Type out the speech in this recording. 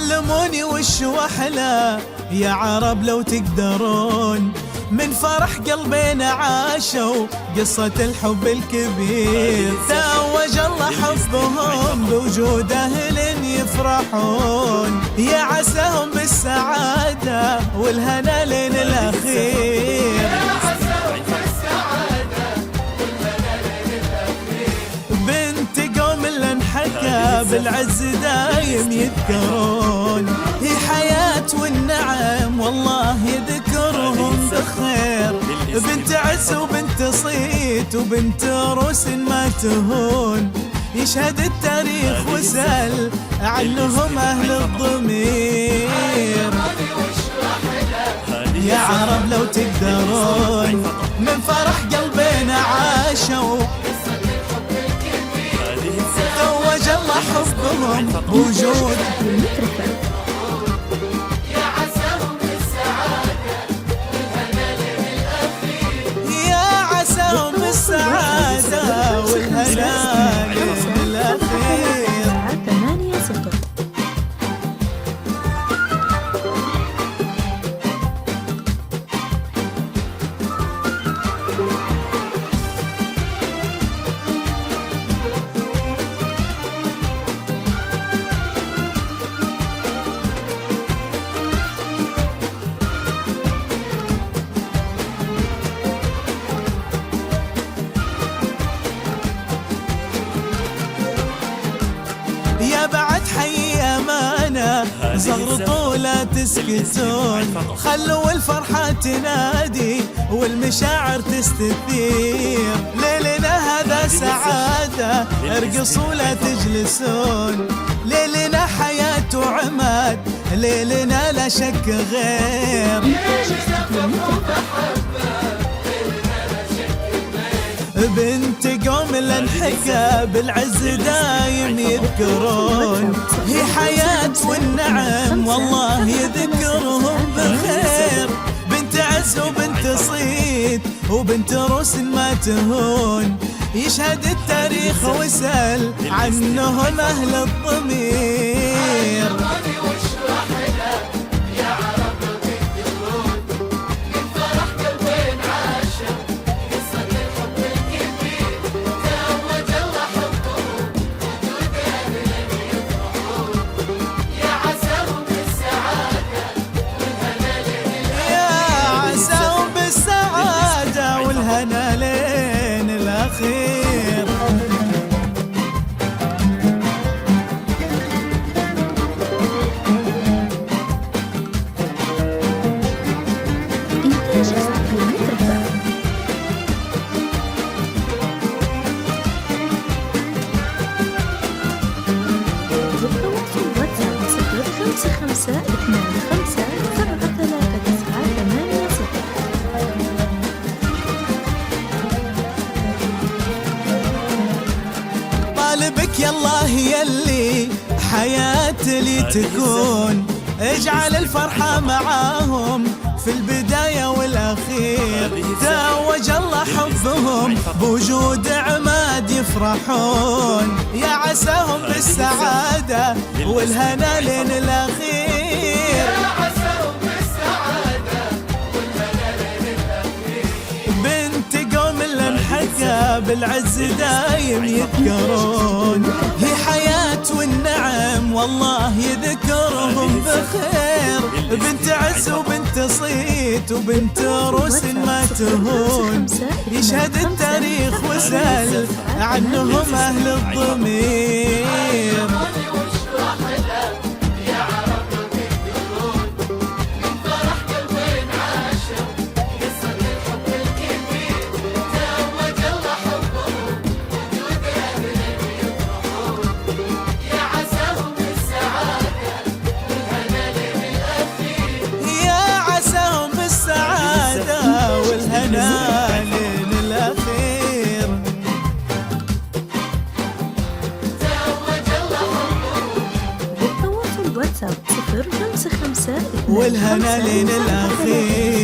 علموني وش وحلا يا عرب لو تقدرون، من فرح قلبنا عاشوا قصة الحب الكبير. توج الله حبهم بوجود أهل يفرحون، يا عساهم بالسعادة والهنا لين الأخير. بنت قوم اللي انحكى بالعز دايم يذكرون، هي حياة والنعم والله يذكرهم بخير. بنت عز وبنت صيت وبنت روس ما تهون، يشهد التاريخ وسأل عنهم أهل الضمير. يا عرب لو تقدرون، من فرح قلبنا عاشوا توج الله حبهم بوجود. يا عساهم بالسعادة والهنا للأخير. 8-0. يا بعد حي أمانة زغرطوا لا تسكتون، خلوا الفرحة تنادي والمشاعر تستثير. ليلنا هذا سعادة ارقصوا لا تجلسون، ليلنا حياة وعماد ليلنا لا شك غير. بنت قوم اللي انحكى بالعز دايم يذكرون، هي حياة والنعم والله يذكرهم بخير. بنت عز وبنت صيت وبنت روس ما تهون، يشهد التاريخ وسأل عنهم أهل الضمير. والهنا لين الأخير. بالتواصل واتساب 055-739-8. طالبك يالله يلي حياتي لي تكون، اجعل الفرحة معاهم في البداية والأخير. توج الله حبهم بوجود عماد يفرحون، يا عساهم بالسعادة والهنا لين الأخير. بنت قوم اللي انحكى بالعز دايم يذكرون، هي حياة والنعم والله يذكرهم بخير. بنت عز وبنت صيت وبنت روس ما تهون، يشهد التاريخ وسأل عنهم أهل الضمير. بالتواصل واتساب 055 والهنا لين الأخير.